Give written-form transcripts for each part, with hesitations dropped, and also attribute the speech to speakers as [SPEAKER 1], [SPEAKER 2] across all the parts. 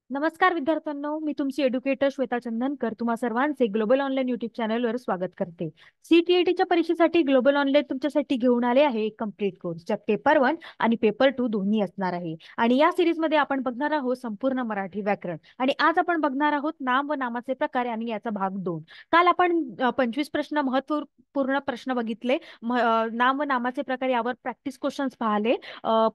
[SPEAKER 1] नमस्कार विद्यार्थ्यांनो, मी तुमची एड्युकेटर श्वेता चंदनकर तुम्हा सर्वांचे ग्लोबल ऑनलाईन युट्यूब चॅनलवर स्वागत करते. सीटीईटीच्या परीक्षेसाठी ग्लोबल ऑनलाईन तुमच्यासाठी घेऊन आले आहे एक कम्प्लीट कोर्स, ज्यात पेपर 1 आणि पेपर 2 दोन्ही असणार आहे. आणि या सिरीजमध्ये आपण बघणार आहोत संपूर्ण मराठी व्याकरण. आणि आज आपण बघणार आहोत नाम व नामाचे प्रकार आणि याचा भाग 2. काल आपण 25 प्रश्न, महत्वपूर्ण प्रश्न बघितले. नाम व नामाचे प्रकार यावर प्रॅक्टिस क्वेश्चन्स पाहिले.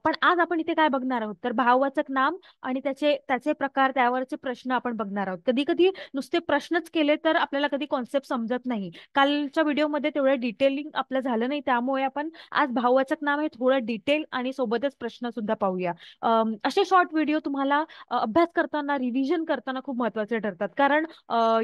[SPEAKER 1] पण आज आपण इथे काय बघणार आहोत तर भाववाचक नाम आणि त्याचे त्याचे प्रकार, त्यावरचे प्रश्न आपण बघणार आहोत. कधी कधी नुसते प्रश्नच केले तर आपल्याला कधी कॉन्सेप्ट समजत नाही. कालच्या व्हिडिओमध्ये तेवढं डिटेलिंग आपलं झालं नाही, त्यामुळे आपण आज भाववाचक नाम हे थोडं डिटेल आणि सोबतच प्रश्न सुद्धा पाहूया. असे शॉर्ट व्हिडिओ तुम्हाला अभ्यास करताना, रिव्हिजन करताना खूप महत्वाचे ठरतात. कारण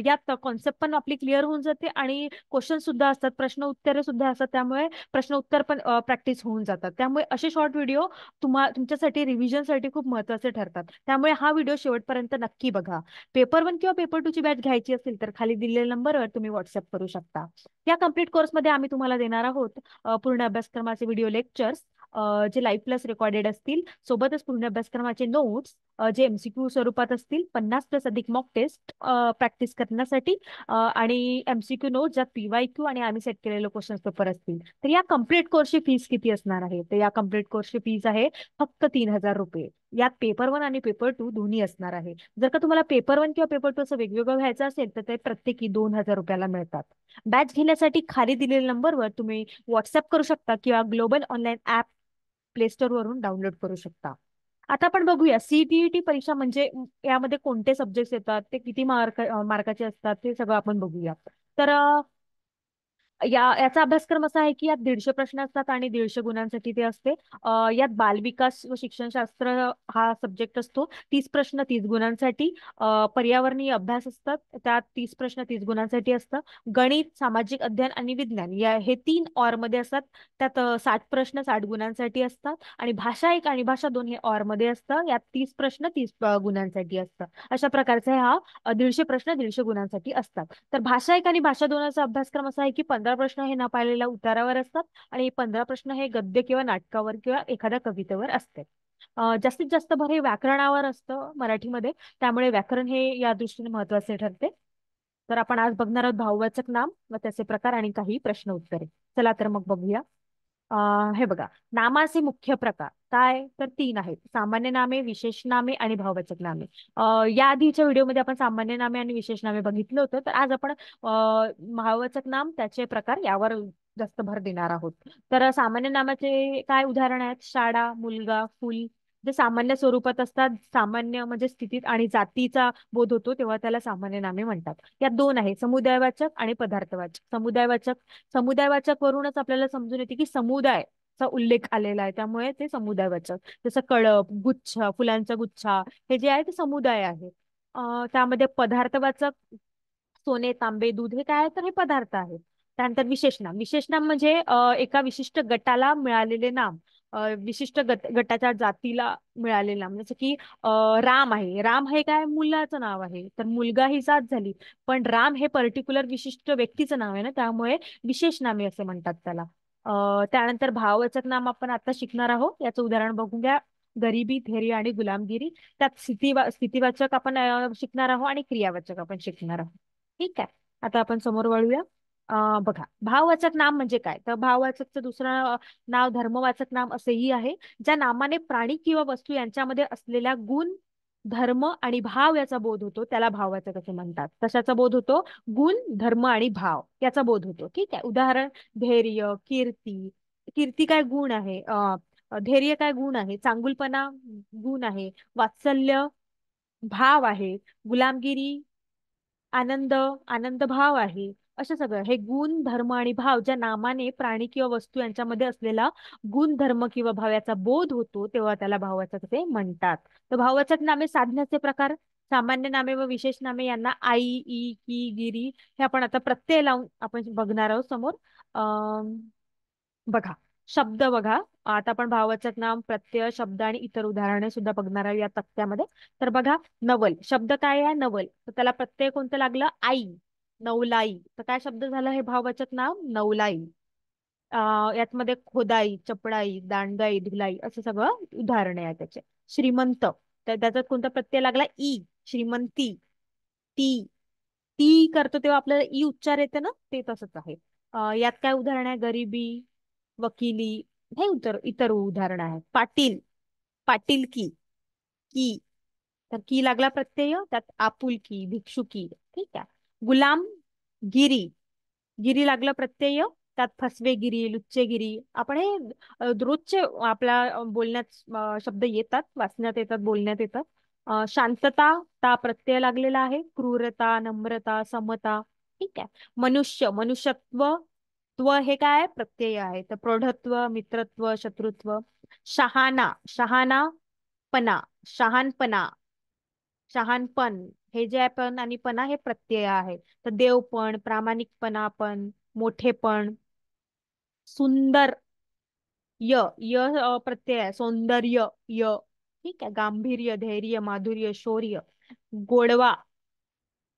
[SPEAKER 1] यात कॉन्सेप्ट पण आपली क्लिअर होऊन जाते आणि क्वेश्चन सुद्धा असतात, प्रश्न उत्तरे सुद्धा असतात. त्यामुळे प्रश्न उत्तर पण प्रॅक्टिस होऊन जातात. त्यामुळे असे शॉर्ट व्हिडिओ तुमच्यासाठी रिव्हिजनसाठी खूप महत्त्वाचे ठरतात. त्यामुळे हा व्हिडिओ शेवटपर्यंत नक्की बघा. पेपर 1 किंवा पेपर 2 ची बॅच घ्यायची असेल तर खाली दिलेल्या नंबरवर तुम्ही व्हॉट्सअप करू शकता. या कम्प्लीट कोर्समध्ये आम्ही तुम्हाला देणार आहोत पूर्ण अभ्यासक्रमाचे व्हिडिओ लेक्चर्स, जे लाईव्ह प्लस रेकॉर्डेड असतील. सोबतच पूर्ण अभ्यासक्रमाचे नोट्स, जे एमसीक्यू स्वरूपात असतील, 50 प्लस अधिक मॉक टेस्ट प्रॅक्टिस करण्यासाठी, आणि एमसीक्यू नोट ज्यात पीवायक्यू आणि आम्ही सेट केलेले क्वेश्चन पेपर असतील. तर या कम्प्लीट कोर्सची फीस किती असणार आहे? तर या कम्प्लीट कोर्सची फीस आहे फक्त 3,000 रुपये. यात पेपर 1 आणि पेपर 2 दोन्ही असणार आहे. जर का तुम्हाला पेपर 1 किंवा पेपर 2 असं वेगवेगळं व्हायचं असेल तर ते प्रत्येकी 2,000 रुपयाला मिळतात. बॅच घेण्यासाठी खाली दिलेल्या नंबरवर तुम्ही व्हॉट्सअप करू शकता किंवा global online app play store वरून डाउनलोड करू शकता. आता आपण बघूया सीटीईटी परीक्षा म्हणजे यामध्ये कोणते सब्जेक्ट्स येतात, ते किती मार्काचे असतात, ते सगळं आपण बघूया. तर याचा अभ्यासक्रम असा आहे की यात 150 प्रश्न असतात आणि 150 गुणांसाठी ते असते. यात बालविकास व शिक्षणशास्त्र हा सब्जेक्ट असतो. 30 प्रश्न 30 गुणांसाठी. पर्यावरणीय अभ्यास असतात, त्यात 30 प्रश्न 30 गुणांसाठी असतं. गणित, सामाजिक अध्ययन आणि विज्ञान हे 3 ऑर मध्ये असतात. त्यात 60 प्रश्न 60 गुणांसाठी असतात. आणि भाषा 1 आणि भाषा 2 हे ऑर मध्ये असतं. यात 30 प्रश्न 30 गुणांसाठी असतं. अशा प्रकारचे हा 150 प्रश्न 150 गुणांसाठी असतात. तर भाषा 1 आणि भाषा 2चा अभ्यासक्रम असा आहे की 15 प्रश्न हे न पाहिलेल्या उतारावर असतात आणि 15 प्रश्न हे गद्य किंवा नाटकावर किंवा एखाद्या कवितेवर असते. जास्तीत जास्त भर हे व्याकरणावर असतं मराठीमध्ये. त्यामुळे व्याकरण हे या दृष्टीने महत्वाचे ठरते. तर आपण आज बघणार आहोत भाववाचक नाम व त्याचे प्रकार आणि काही प्रश्न उत्तरे. चला तर मग बघूया. हे बघा, नामाचे मुख्य प्रकार काय तर 3 आहेत: सामान्य नामे, विशेष नामे आणि भाववाचक नामे. या आधीच्या व्हिडिओमध्ये आपण सामान्य नामे आणि विशेष नामे बघितलं होतं. तर आज आपण भाववाचक नाम, त्याचे प्रकार यावर जास्त भर देणार आहोत. तर सामान्य नामाचे काय उदाहरण आहेत? शाळा, मुलगा, फुल. जे सामान्य स्वरूपात असतात, सामान्य म्हणजे स्थितीत आणि जातीचा बोध होतो तेव्हा त्याला सामान्य नामे म्हणतात. यात 2 आहे: समुदायवाचक आणि पदार्थवाचक. समुदायवाचक वरूनच आपल्याला समजून येते की समुदाय चा उल्लेख आलेला आहे, त्यामुळे ते समुदायवाचक. जसं कळप, गुच्छ, फुलांचा गुच्छा, हे जे आहे ते समुदाय आहे. त्यामध्ये पदार्थवाचक सोने, तांबे, दूध हे काय आहे तर हे पदार्थ आहेत. त्यानंतर विशेषनाम. विशेषनाम म्हणजे एका विशिष्ट गटाला मिळालेले नाम, विशिष्ट गटाच्या जातीला मिळालेले नाम. जसं की राम आहे. राम हे काय मुलाचं नाव आहे, तर मुलगा ही जात झाली. पण राम हे पर्टिक्युलर विशिष्ट व्यक्तीचं नाव आहे ना, त्यामुळे विशेष नामे असे म्हणतात त्याला. त्यानंतर भाववाचक नाम आपण आता शिकणार आहोत. याचं उदाहरण बघून घ्या: गरिबी, धैर्य आणि गुलामगिरी. त्यात स्थितीवाचक आपण शिकणार आहोत आणि क्रियावाचक आपण शिकणार आहोत. ठीक आहे. आता आपण समोर वळूया. बघा, भाववाचक नाम म्हणजे काय तर भाववाचकचं दुसरं नाव धर्मवाचक नाम असेही आहे. ज्या नामाने प्राणी किंवा वस्तू यांच्यामध्ये असलेल्या गुण, धर्म आणि भाव याचा बोध होतो त्याला भाववाचक असे म्हणतात. कशाचा बोध होतो? गुण, धर्म आणि भाव याचा बोध होतो. ठीक आहे. उदाहरण: धैर्य, कीर्ती. कीर्ती काय गुण आहे, धैर्य काय गुण आहे, चांगुलपणा गुण आहे, वात्सल्य भाव आहे, गुलामगिरी आनंद, आनंद भाव आहे. असं सगळं हे गुण, धर्म आणि भाव ज्या नामाने प्राणी किंवा वस्तू यांच्यामध्ये असलेला गुण, धर्म किंवा भाव याचा बोध होतो तेव्हा त्याला भाववाचक असे म्हणतात. तर भाववाचक नामे साधण्याचे प्रकार: सामान्य नामे व विशेष नामे यांना आई, ई, की, गिरी हे आपण आता प्रत्यय लावून आपण बघणार आहोत समोर. बघा, शब्द बघा. आता आपण भाववाचक नाम, प्रत्यय, शब्द आणि इतर उदाहरणे सुद्धा बघणार आहोत या तक्त्यामध्ये. तर बघा, नवल शब्द काय आहे? नवल. तर त्याला प्रत्यय कोणतं लागलं? आई. नवलाई. तर काय शब्द झालं हे भाववाचक नाम? नवलाई. यातमध्ये खोदाई, चपडाई, दांडाई, धुलाई असं सगळं उदाहरणे आहे त्याचे. श्रीमंत, तर त्याच्यात कोणता प्रत्यय लागला? ई. श्रीमंती, ती, ती करतो तेव्हा आपल्याला ई उच्चार येते ना, ते तसंच आहे. यात काय उदाहरण आहे? गरिबी, वकिली, हे इतर उदाहरण आहे. पाटील, पाटीलकी, की, तर की लागला प्रत्यय, त्यात आपुलकी, भिक्षुकी. ठीक आहे. गुलाम गिरी, गिरी लागला प्रत्यय, त्यात फसवेगिरी, लुच्चेगिरी. आपण हे रोजचे आपल्या बोलण्यात शब्द येतात, वाचण्यात येतात, बोलण्यात येतात. शांतता, ता प्रत्यय लागलेला आहे. क्रूरता, नम्रता, समता. ठीक आहे. मनुष्य, मनुष्यत्व, त्व हे काय आहे? प्रत्यय आहे. तर प्रौढत्व, मित्रत्व, शत्रुत्व. शहाणा, शहाणापणा, शहाणपणा, शहाणपण, हे जे आहे पण आणि पणा हे प्रत्यय आहे. तर देवपण, प्रामाणिकपणा पण, मोठेपण. सुंदर, प्रत्यय आहे. सौंदर्य, य. ठीक आहे. गांभीर्य, धैर्य, माधुर्य, शौर्य. गोडवा,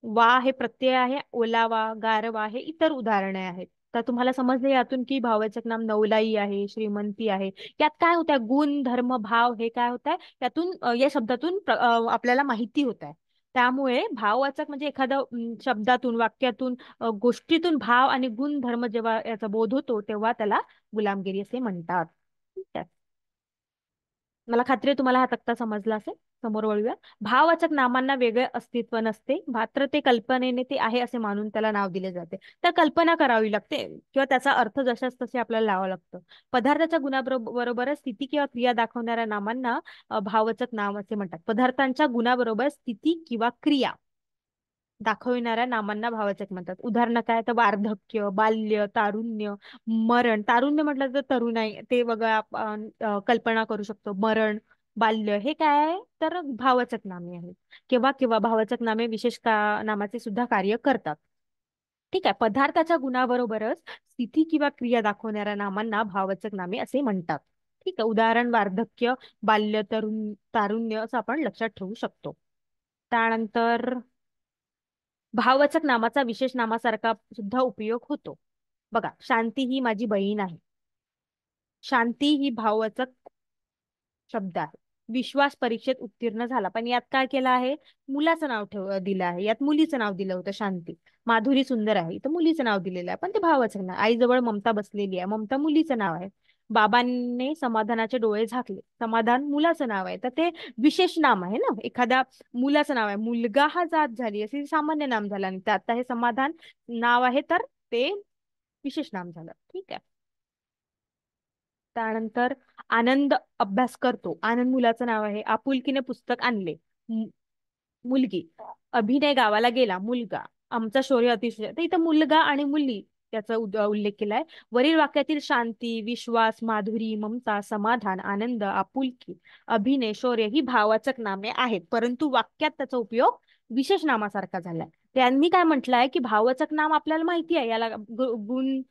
[SPEAKER 1] वा हे प्रत्यय आहे. ओलावा, गारवा हे इतर उदाहरणे आहेत. तर तुम्हाला समजले यातून की भाववाचक नाम नवलाई आहे, श्रीमंती आहे. यात काय होत आहे? गुण, धर्म, भाव हे काय होत आहे यातून, या शब्दातून आपल्याला माहिती होत आहे. त्यामुळे भाववाचक म्हणजे एखाद्या शब्दातून, वाक्यातून, गोष्टीतून भाव आणि गुण धर्म जेव्हा याचा बोध होतो तेव्हा त्याला गुलामगिरी असे म्हणतात. ठीक आहे. मला खात्री आहे तुम्हाला हा तक्ता समजला असेल. समोर वळूया. भाववाचक नामांना वेगळे अस्तित्व नसते, मात्र ते कल्पनेने ते आहे असे मानून त्याला नाव दिले जाते. तर कल्पना करावी लागते किंवा त्याचा अर्थ जशाच तसे आपल्याला लावावं लागतं. पदार्थाच्या गुणाबरोबरच स्थिती किंवा क्रिया दाखवणाऱ्या नामांना भाववाचक नाम असे म्हणतात. पदार्थांच्या गुणाबरोबर स्थिती किंवा क्रिया दाखविणाऱ्या नामांना भाववाचक म्हणतात. उदाहरणं काय? तर वार्धक्य, बाल्य, तारुण्य, मरण. तारुण्य म्हटलं तर तरुण आहे ते बघा, आपण कल्पना करू शकतो. मरण, बाल्य हे काय आहे? तर भाववाचक नामे आहेत. केव्हा केव्हा भाववाचक नामे विशेष नामाचे सुद्धा कार्य करतात. ठीक आहे. पदार्थाच्या गुणाबरोबरच स्थिती किंवा क्रिया दाखवणाऱ्या नामांना भाववाचक नामे असे म्हणतात. ठीक आहे. उदाहरण वार्धक्य, बाल्य, तारुण्य असं आपण लक्षात ठेवू शकतो. त्यानंतर भाववाचक नामाचा विशेष नामासारखा सुद्धा उपयोग होतो. बघा, शांती ही माझी बहीण आहे. शांती ही भाववाचक शब्द आहे. विश्वास परीक्षेत उत्तीर्ण झाला, पण यात काय केलं आहे? मुलाचं नाव दिलं आहे. यात मुलीचं नाव दिलं होतं, शांती. माधुरी सुंदर आहे, तर मुलीचं नाव दिलेलं आहे, पण ते भावाचं नाव. आईजवळ ममता बसलेली आहे, ममता मुलीचं नाव आहे. बाबांनी समाधानाचे डोळे झाकले, समाधान मुलाचं नाव आहे, तर ते विशेष नाम आहे ना. एखाद्या मुलाचं नाव आहे, मुलगा हा जात झाली असे सामान्य नाम झालं, आणि ते आता हे समाधान नाव आहे, तर ते विशेष नाम झालं. ठीक आहे. त्यानंतर आनंद अभ्यास करतो, आनंद मुलाचं नाव आहे. आपुलकीने पुस्तक आणले, मुलगी. अभिनय गावाला गेला, मुलगा. आमचा शौर्य अतिशय, तर इथं मुलगा आणि मुली याचा उल्लेख केलाय. वरील वाक्यातील शांती, विश्वास, माधुरी, ममता, समाधान, आनंद, आपुलकी, अभिनय, शौर्य ही भाववाचक नामे आहेत, परंतु वाक्यात त्याचा उपयोग विशेष नामासारखा झालाय. त्यांनी काय म्हटलंय की भाववाचक नाम आपल्याला माहिती आहे, याला गुण,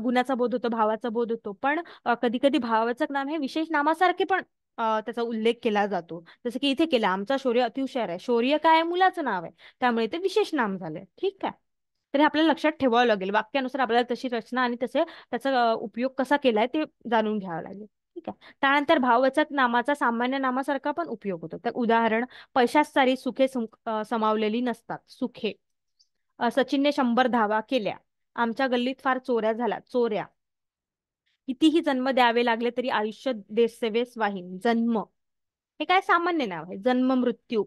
[SPEAKER 1] गुणाचा बोध होतो, भावाचा बोध होतो, पण कधी कधी भाववाचक नाम हे विशेष नामासारखे पण त्याचा उल्लेख केला जातो. जसं की इथे केला, आमचा शौर्य अतिहुशार आहे. शौर्य काय आहे? मुलाचं नाव आहे, त्यामुळे ते विशेष नाम झालंय. ठीक आहे. तर हे आपल्याला लक्षात ठेवावं लागेल. वाक्यानुसार आपल्याला तशी रचना आणि तसे त्याचा उपयोग कसा केलाय ते जाणून घ्यावं लागेल. ठीक आहे. त्यानंतर भाववाचक नामाचा सामान्य नामासारखा पण उपयोग होतो. तर उदाहरण, पैशात सारी सुखे समावलेली नसतात. सुखे. सचिनने 100 धावा केल्या. आमच्या गल्लीत फार चोऱ्या झाल्या. चोऱ्या. कितीही जन्म द्यावे लागले तरी आयुष्य देशसेवेस वाहीन. जन्म हे काय? सामान्य नाव आहे. जन्म, मृत्यू,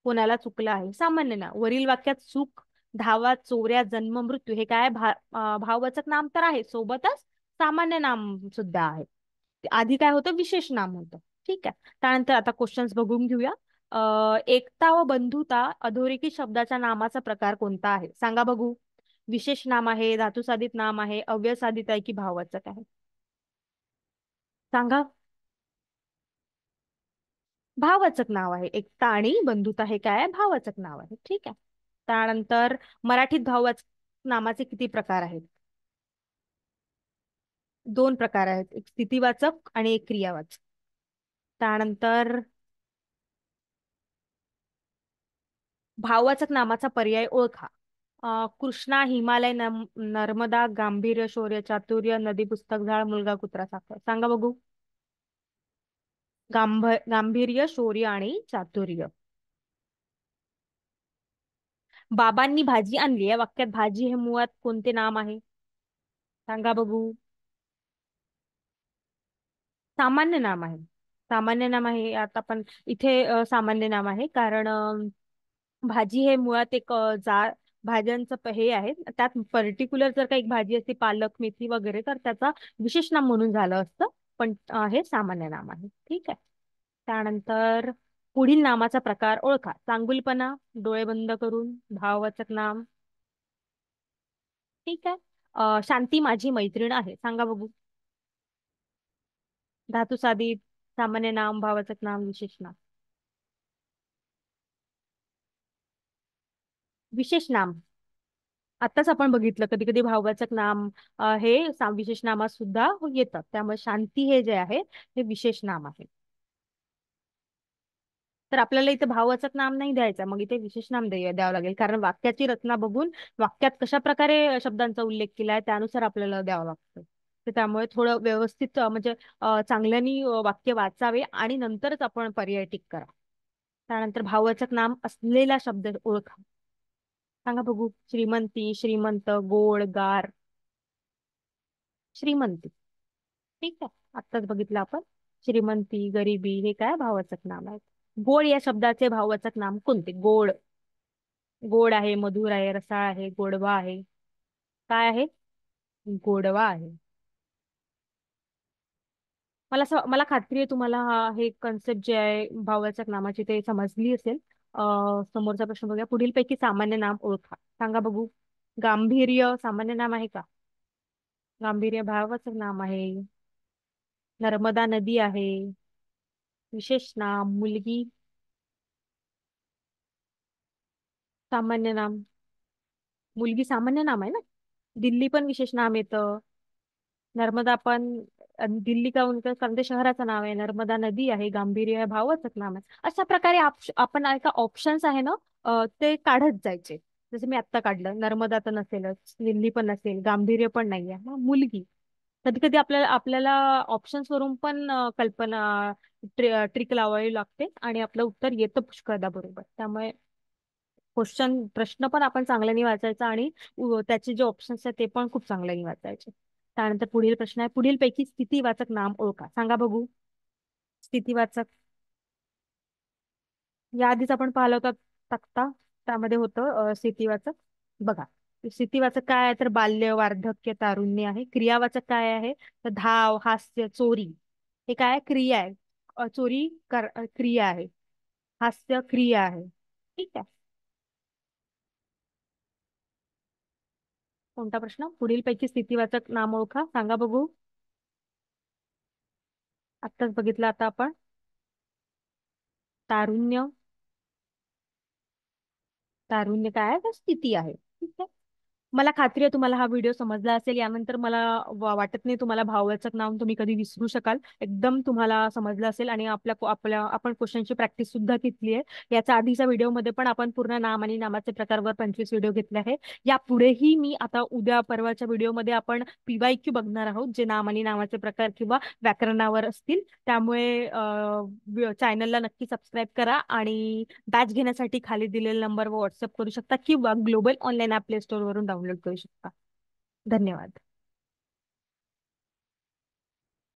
[SPEAKER 1] कोणाला चुकलं आहे, सामान्य नाव. वरील वाक्यात सुख, धावा, चोऱ्या, जन्म, मृत्यू हे काय? भाववाचक नाम तर आहे, सोबतच सामान्य नाम सुद्धा आहे. ते आधी काय होतं? विशेष नाम होतं. ठीक आहे. त्यानंतर आता क्वेश्चन्स बघून घेऊया. एकता व बंधुता अधोरेखित शब्दाच्या नामाचा प्रकार कोणता आहे? सांगा बघू. विशेष नाम आहे, धातुसाधित नाम आहे, अव्ययसाधित आहे, की भाववाचक आहे? सांगा. भाववाचक नाव आहे. एकता आणि बंधुता हे काय आहे? भाववाचक नाव आहे. ठीक आहे. त्यानंतर मराठीत भाववाचक नामाचे किती प्रकार आहेत? 2 प्रकार आहेत, एक स्थितीवाचक आणि एक क्रियावाचक. त्यानंतर भाववाचक नामाचा पर्याय ओळखा. कृष्णा, हिमालय, नर्मदा, गांभीर्य, शौर्य, चातुर्य, नदी, पुस्तक, झाड, मुलगा, कुत्रा, साखर. सांगा बघू. गांभीर्य, शौर्य आणि चातुर्य. बाबांनी भाजी आणली या वाक्यात भाजी हे मुळात कोणते नाम आहे? सांगा बघू. सामान्य नाम आहे. सामान्य नाम आहे. आता आपण इथे सामान्य नाम आहे कारण भाजी हे मुळात एक भाज्यांचं हे आहे. त्यात पर्टिक्युलर जर काही भाजी असते पालक मेथी वगैरे तर त्याचा विशेष नाम म्हणून झालं असतं. पण हे सामान्य नाम आहे. ठीक आहे. त्यानंतर पुढील नामाचा प्रकार ओळखा. चांगुलपणा, डोळे बंद करून, भाववाचक नाम. ठीक आहे. शांती माझी मैत्रीण आहे. सांगा बघू. धातू साधित, सामान्य नाम, भाववाचक नाम, विशेष नाम. विशेष नाम. आत्ताच आपण बघितलं कधी कधी भाववाचक नाम हे विशेष नामात सुद्धा येतात. त्यामुळे शांती हे जे आहे हे विशेष नाम आहे. तर आपल्याला इथे भाववाचक नाम नाही द्यायचं, मग इथे विशेष नाम द्यावं लागेल कारण वाक्याची रचना बघून वाक्यात कशा प्रकारे शब्दांचा उल्लेख केला आहे त्यानुसार आपल्याला द्यावं लागतं. तर त्यामुळे थोडं व्यवस्थित म्हणजे चांगल्यानी वाक्य वाचावे आणि नंतरच आपण पर्याय टिक करा. त्यानंतर भाववाचक नाम असलेला शब्द ओळखा. सांगा बघू. श्रीमंती, श्रीमंत, गोड, गार. श्रीमंती. ठीक आहे. आत्ताच बघितलं आपण. श्रीमंती, गरिबी हे काय भाववाचक नाम आहेत. गोड या शब्दाचे भाववाचक नाम कोणते? गोड. गोड आहे, मधुर आहे, रसाळ आहे, गोडवा आहे. काय आहे? गोडवा आहे. मला खात्री आहे तुम्हाला हे कन्सेप्ट जे आहे भाववाचक नामाची ते समजली असेल. समोरचा प्रश्न बघूया. पुढीलपैकी सामान्य नाम ओळखा. सांगा बघू. गांभीर्य सामान्य नाम आहे का? गांभीर्य भाववाचक नाम आहे. नर्मदा नदी आहे. विशेष नाम. मुलगी सामान्य नाम. मुलगी सामान्य नाम आहे ना. दिल्ली पण विशेष नाम येतं. नर्मदा पण दिल्ली का उनका कारण ते शहराचं नाव आहे. नर्मदा नदी आहे. गांभीर्य हे भाववाचक नाम आहे. अशा प्रकारे आपण एका ऑप्शन्स आहे ना ते काढत जायचे. जसं मी आत्ता काढलं. नर्मदा तर नसेलच, दिल्ली पण नसेल, गांभीर्य पण नाहीये, मग मुलगी. कधी कधी आपल्याला आपल्याला ऑप्शन्स वरून पण कल्पना ट्रिक लावावी लागते आणि आपलं उत्तर येतं पुष्कळदा बरोबर. त्यामुळे प्रश्न पण आपण चांगल्याने वाचायचा आणि त्याचे जे ऑप्शन्स आहेत ते पण खूप चांगल्याने वाचायचे. त्यानंतर पुढील प्रश्न आहे. पुढीलपैकी स्थितीवाचक नाम ओळखा. सांगा बघू. स्थितीवाचक. या आधीच आपण पाहिलं होतं तक्ता. त्यामध्ये होतं स्थितीवाचक. बघा. स्थितीवाचक काय आहे तर बाल्य, वार्धक्य, तारुण्य आहे. क्रियावाचक काय आहे तर धाव, हास्य, चोरी. हे काय क्रिया आहे. चोरी क्रिया आहे. हास्य क्रिया आहे. ठीक आहे. कोणता प्रश्न? पुढीलपैकी स्थितीवाचक नाम ओळखा. सांगा बघू. आत्ताच बघितलं आता आपण. तारुण्य. तारुण्य काय आहे तर स्थिती आहे. ठीक आहे. मला खात्री आहे तुम्हाला हा व्हिडिओ समजला असेल. यानंतर मला वाटत नाही तुम्हाला भाववाचक नाम तुम्ही कधी विसरू शकाल. एकदम तुम्हाला समजलं असेल आणि आपण क्वेश्चनची प्रॅक्टिस सुद्धा घेतली आहे. याच्या आधीच्या व्हिडिओमध्ये पण आपण पूर्ण नाम आणि नामाचे प्रकारवर 25 व्हिडिओ घेतले आहे. यापुढेही मी आता उद्या परवाच्या व्हिडिओमध्ये आपण PYQ बघणार आहोत जे नाम आणि नामाचे प्रकार किंवा व्याकरणावर असतील. त्यामुळे चॅनलला नक्की सबस्क्राईब करा आणि बॅच घेण्यासाठी खाली दिलेल्या नंबरवर व्हॉट्सअप करू शकता किंवा global online app play store वरून डाउनलोड करू शकता. धन्यवाद.